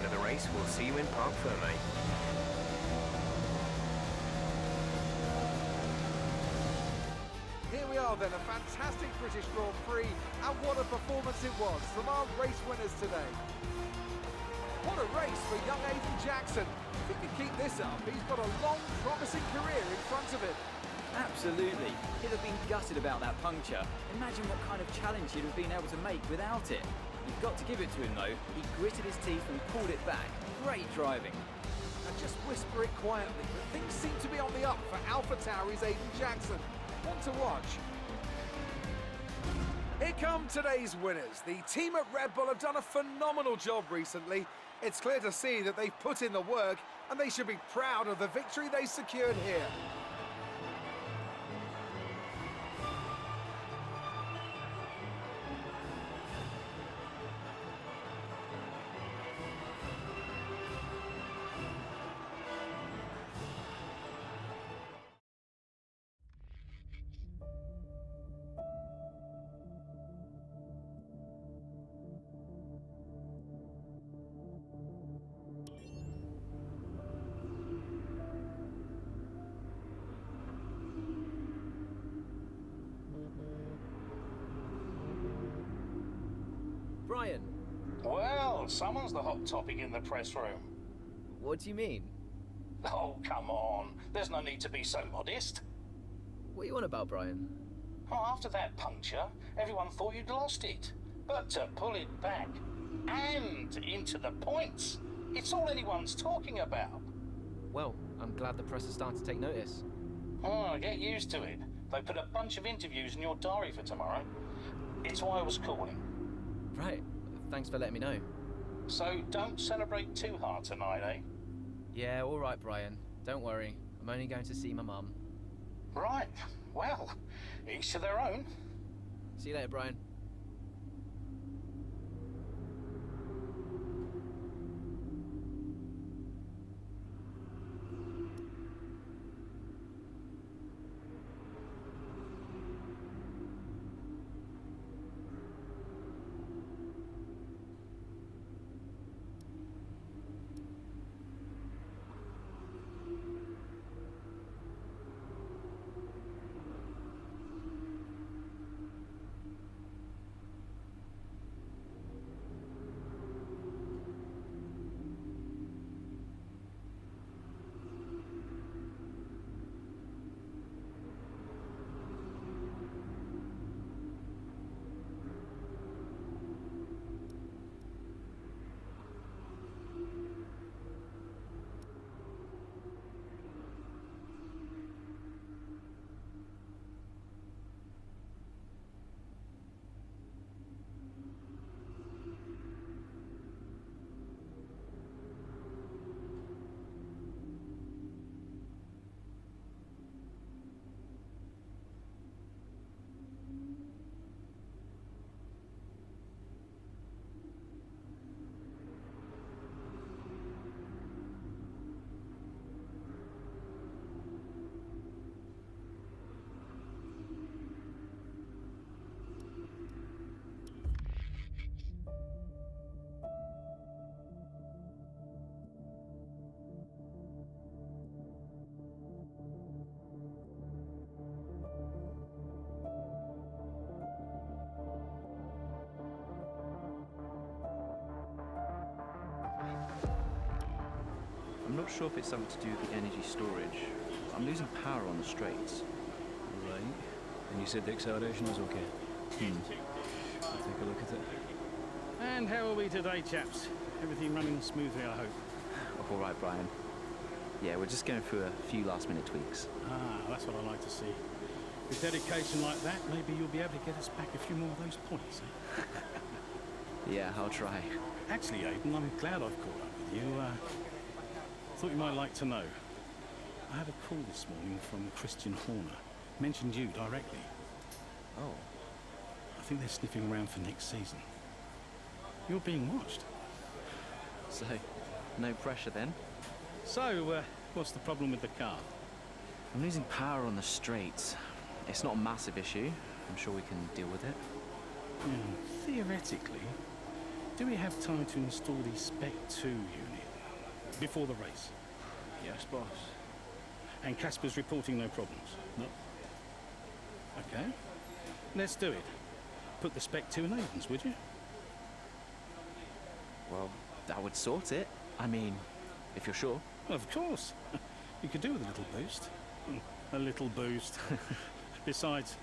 of the race. We'll see you in Parc Ferme. Here we are then, a fantastic British Grand Prix, and what a performance it was from our race winners today. What a race for young Aiden Jackson. If he can keep this up, he's got a long, promising career in front of him. Absolutely. He'd have been gutted about that puncture. Imagine what kind of challenge he'd have been able to make without it. You've got to give it to him though. He gritted his teeth and pulled it back. Great driving. And just whisper it quietly, but things seem to be on the up for AlphaTauri's Aiden Jackson. One to watch. Here come today's winners. The team at Red Bull have done a phenomenal job recently. It's clear to see that they've put in the work, and they should be proud of the victory they secured here. Brian, Well, someone's the hot topic in the press room. what do you mean? Oh, come on. There's no need to be so modest. What are you on about, Brian? Oh, after that puncture, everyone thought you'd lost it. But to pull it back and into the points, it's all anyone's talking about. Well, I'm glad the press is starting to take notice. Oh, get used to it. They put a bunch of interviews in your diary for tomorrow. It's why I was calling. Right, thanks for letting me know. So don't celebrate too hard tonight, eh? Yeah, all right, Brian. Don't worry. I'm only going to see my mum. Right. Well, each to their own. See you later, Brian. I'm not sure if it's something to do with the energy storage. I'm losing power on the straights. Right. And you said the acceleration was okay? I'll take a look at it. And how are we today, chaps? Everything running smoothly, I hope? All right, Brian. Yeah, we're just going through a few last-minute tweaks. Ah, that's what I like to see. With dedication like that, maybe you'll be able to get us back a few more of those points, eh? Yeah, I'll try. Actually, Aiden, I'm glad I've caught up with you. Thought you might like to know. I had a call this morning from Christian Horner. Mentioned you directly. Oh. I think they're sniffing around for next season. You're being watched. So, no pressure then? So, what's the problem with the car? I'm losing power on the straights. It's not a massive issue. I'm sure we can deal with it. Theoretically, Do we have time to install the Spec 2 unit before the race? Yes, boss. And Casper's reporting no problems? No. Okay. Let's do it. Put the Spec 2 in Athens, would you? Well, that would sort it. I mean, if you're sure. Of course. You could do with a little boost. A little boost. Besides,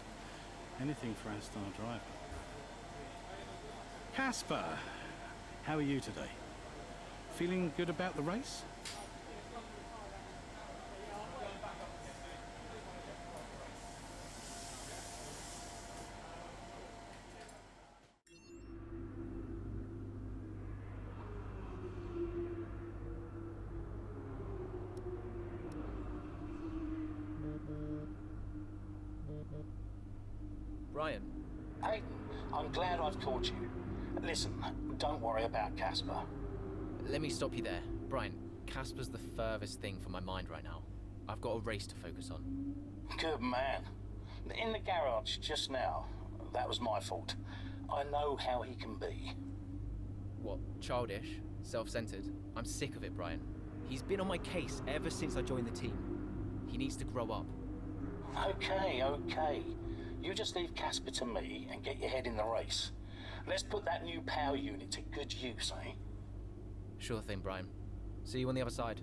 anything for our star driver. Casper, how are you today? Feeling good about the race? Brian, Hayden, I'm glad I've caught you. Listen, don't worry about Casper. let me stop you there. Brian, Casper's the furthest thing from my mind right now. I've got a race to focus on. Good man. In the garage just now, that was my fault. I know how he can be. What, childish? Self-centered? I'm sick of it, Brian. He's been on my case ever since I joined the team. He needs to grow up. Okay. You just leave Casper to me and get your head in the race. Let's put that new power unit to good use, eh? Sure thing, Brian. See you on the other side.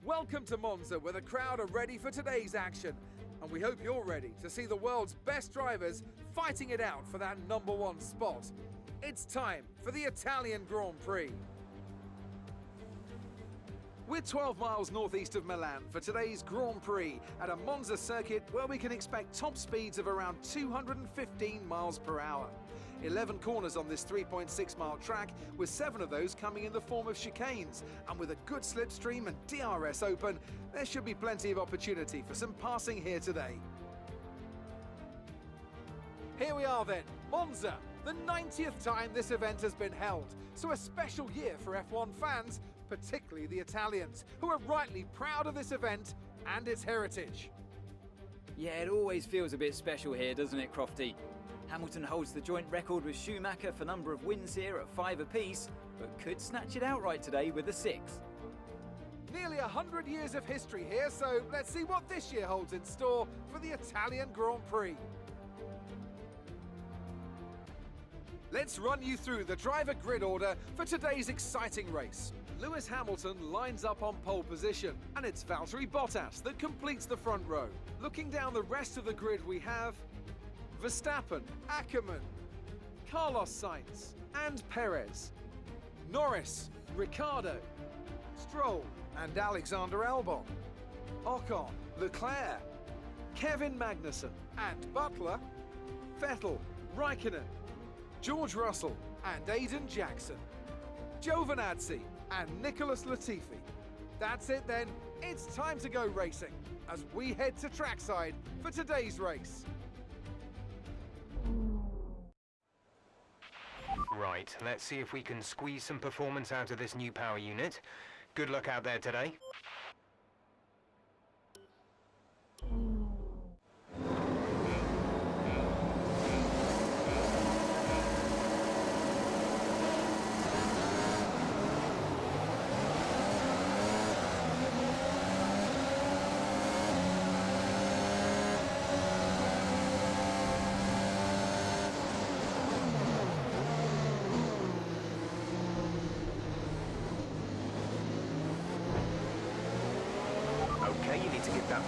Welcome to Monza, where the crowd are ready for today's action. And we hope you're ready to see the world's best drivers fighting it out for that #1 spot. It's time for the Italian Grand Prix. We're 12 miles northeast of Milan for today's Grand Prix at a Monza circuit where we can expect top speeds of around 215 miles per hour. 11 corners on this 3.6 mile track, with 7 of those coming in the form of chicanes. And with a good slipstream and DRS open, there should be plenty of opportunity for some passing here today. Here we are then, Monza, the 90th time this event has been held. So a special year for F1 fans, particularly the Italians, who are rightly proud of this event and its heritage. Yeah, it always feels a bit special here, doesn't it, Crofty? Hamilton holds the joint record with Schumacher for number of wins here at 5 apiece, but could snatch it outright today with a 6. Nearly 100 years of history here, so let's see what this year holds in store for the Italian Grand Prix. Let's run you through the driver grid order for today's exciting race. Lewis Hamilton lines up on pole position, and it's Valtteri Bottas that completes the front row. Looking down the rest of the grid, we have Verstappen, Ackermann, Carlos Sainz, and Perez. Norris, Ricciardo, Stroll, and Alexander Albon. Ocon, Leclerc, Kevin Magnussen, and Butler, Vettel, Raikkonen, George Russell, and Aiden Jackson. Giovinazzi and Nicholas Latifi. That's it then, it's time to go racing as we head to trackside for today's race. Right, let's see if we can squeeze some performance out of this new power unit. Good luck out there today.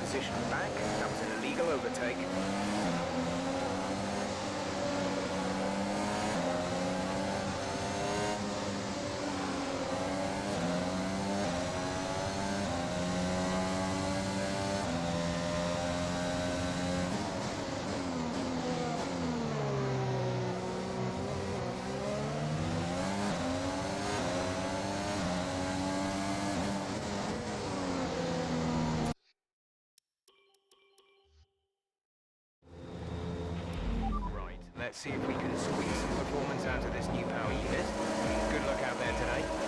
position back. That was an illegal overtake. Right, let's see if we can squeeze some performance out of this new power unit. Good luck out there today.